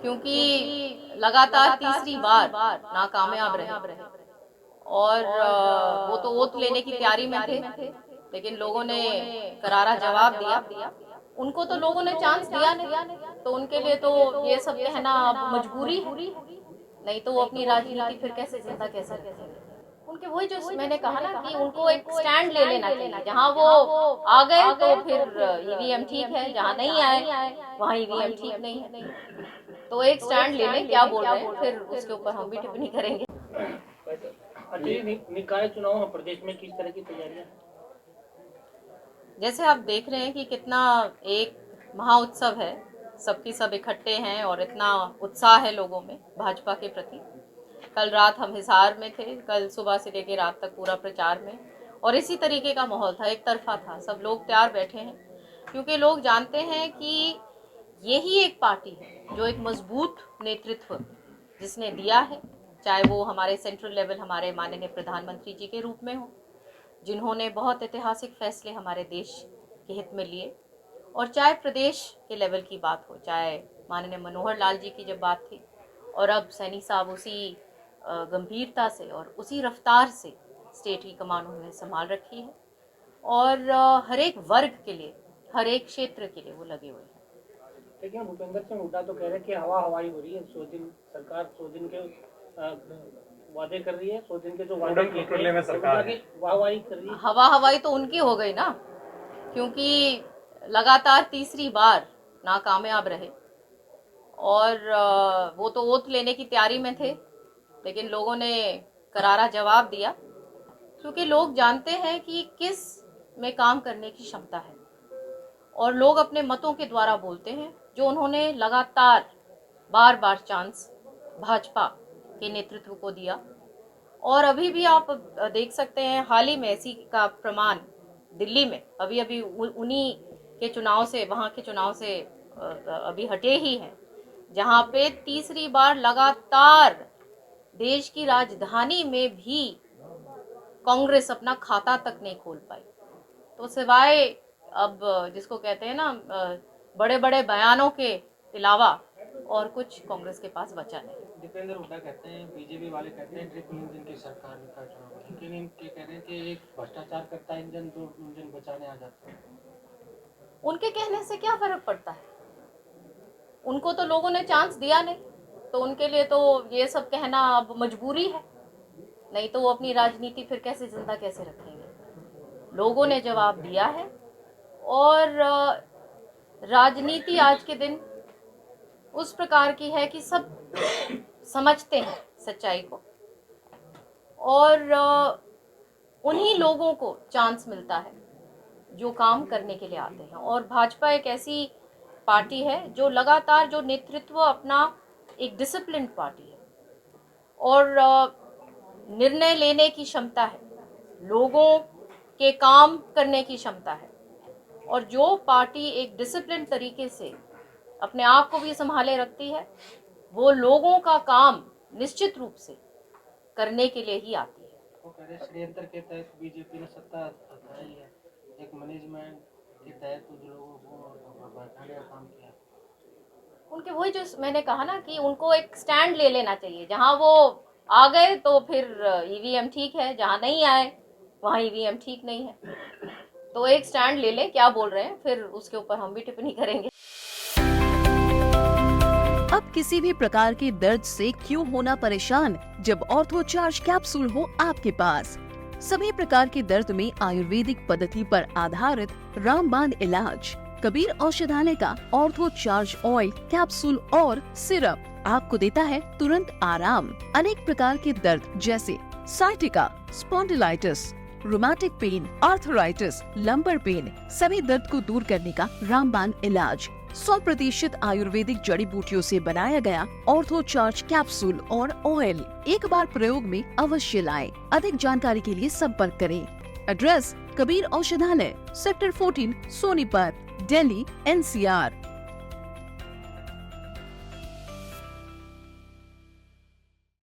क्योंकि लगातार तीसरी बार नाकामयाब रहे और वो तो ओथ लेने की तैयारी में थे, लेकिन लोगों ने करारा जवाब दिया। उनको तो लोगों ने चांस दिया नहीं, तो उनके लिए तो ये सब कहना अब मजबूरी है, नहीं तो वो अपनी राजनीति फिर कैसे जिंदा कैसे रखेंगे। उनके वही जो मैंने कहा ना कि उनको एक स्टैंड ले लेना चाहिए। जहाँ वो आ गए तो फिर ईवीएम ठीक है, जहाँ नहीं आए वहाँ ईवीएम ठीक नहीं है। तो एक स्टैंड ले लें, क्या बोल रहे हैं, फिर उसके ऊपर हम भी टिप्पणी करेंगे। निकाय चुनाव में प्रदेश में किस तरह की तैयारियां? जैसे आप देख रहे हैं कि कितना एक महाउत्सव है, सबकी सब इकट्ठे हैं और इतना उत्साह है लोगों में भाजपा के प्रति। कल रात हम हिसार में थे, कल सुबह से लेकर रात तक पूरा प्रचार में, और इसी तरीके का माहौल था, एक तरफा था, सब लोग तैयार बैठे हैं, क्योंकि लोग जानते हैं कि यही एक पार्टी है जो एक मजबूत नेतृत्व जिसने दिया है, चाहे वो हमारे सेंट्रल लेवल हमारे माननीय प्रधानमंत्री जी के रूप में हो, जिन्होंने बहुत ऐतिहासिक फैसले हमारे देश के हित में लिए, और चाहे प्रदेश के लेवल की बात हो, चाहे माननीय मनोहर लाल जी की जब बात थी, और अब सैनी साहब उसी गंभीरता से और उसी रफ्तार से स्टेट की कमान उन्होंने संभाल रखी है, और हर एक वर्ग के लिए, हर एक क्षेत्र के लिए वो लगे हुए हैं। देखिए, भूपेंद्र सिंह हुड्डा तो कह रहे हैं कि हवा हवाई हो रही है, 100 दिन सरकार 100 दिन के वादे कर रही है, 100 दिन के जो वादे किए में सरकार वाहवाही कर रही है। हवा हवाई तो उनकी हो गई ना, क्योंकि लगातार तीसरी बार नाकामयाब रहे और वो तो ओथ लेने की तैयारी में थे, लेकिन लोगों ने करारा जवाब दिया, क्योंकि लोग जानते हैं कि किस में काम करने की क्षमता है, और लोग अपने मतों के द्वारा बोलते हैं, जो उन्होंने लगातार बार बार चांस भाजपा के नेतृत्व को दिया। और अभी भी आप देख सकते हैं, हाल ही में इसी का प्रमाण दिल्ली में अभी उन्हीं के चुनाव से, वहाँ के चुनाव से अभी हटे ही हैं, जहाँ पे तीसरी बार लगातार देश की राजधानी में भी कांग्रेस अपना खाता तक नहीं खोल पाई। तो सिवाय अब जिसको कहते हैं ना बड़े बड़े बयानों के अलावा और कुछ कांग्रेस के पास बचा नहीं। दीपेंद्र हुड्डा कहते हैं, बीजेपी वाले कहते हैं ट्रिपल इंजन की सरकार का चुनाव, लेकिन इनके कह रहे हैं कि एक भ्रष्टाचार करता इंजन 2 इंजन बचाने आ जाता है। उनके कहने से क्या फर्क पड़ता है, उनको तो लोगों ने चांस दिया नहीं, तो उनके लिए तो ये सब कहना अब मजबूरी है, नहीं तो वो अपनी राजनीति फिर कैसे जिंदा कैसे रखेंगे। लोगों ने जवाब दिया है, और राजनीति आज के दिन उस प्रकार की है कि सब समझते हैं सच्चाई को, और उन्हीं लोगों को चांस मिलता है जो काम करने के लिए आते हैं। और भाजपा एक ऐसी पार्टी है जो लगातार, जो नेतृत्व अपना एक डिसिप्लिन पार्टी है, और निर्णय लेने की क्षमता है, लोगों के काम करने की क्षमता है, और जो पार्टी एक डिसिप्लिन तरीके से अपने आप को भी संभाले रखती है, वो लोगों का काम निश्चित रूप से करने के लिए ही आती है। वो कह रहे षड्यंत्र के तहत बीजेपी ने सत्ता हटाई है, एक मैनेजमेंट के तहत जो लोगों को बैठाने का काम किया। उनके वही जो मैंने कहा ना कि उनको एक स्टैंड ले लेना चाहिए। जहाँ वो आ गए तो फिर ईवीएम ठीक है, जहाँ नहीं आए वहाँ ईवीएम ठीक नहीं है। तो एक स्टैंड ले लें, क्या बोल रहे हैं, फिर उसके ऊपर हम भी टिप्पणी करेंगे। अब किसी भी प्रकार के दर्द से क्यों होना परेशान, जब ऑर्थो चार्ज कैप्सूल हो आपके पास। सभी प्रकार के दर्द में आयुर्वेदिक पद्धति पर आधारित रामबाण इलाज। कबीर औषधालय का ऑर्थो चार्ज ऑयल, कैप्सूल और सिरप आपको देता है तुरंत आराम। अनेक प्रकार के दर्द जैसे sciatica, spondylitis, rheumatic pain, arthritis, lumbar pain, सभी दर्द को दूर करने का रामबाण इलाज 100% आयुर्वेदिक जड़ी बूटियों से बनाया गया ऑर्थो चार्ज कैप्सूल और ऑयल एक बार प्रयोग में अवश्य लाएं। अधिक जानकारी के लिए संपर्क करें। एड्रेस: कबीर औषधालय, सेक्टर 14, सोनीपत, दिल्ली, NCR।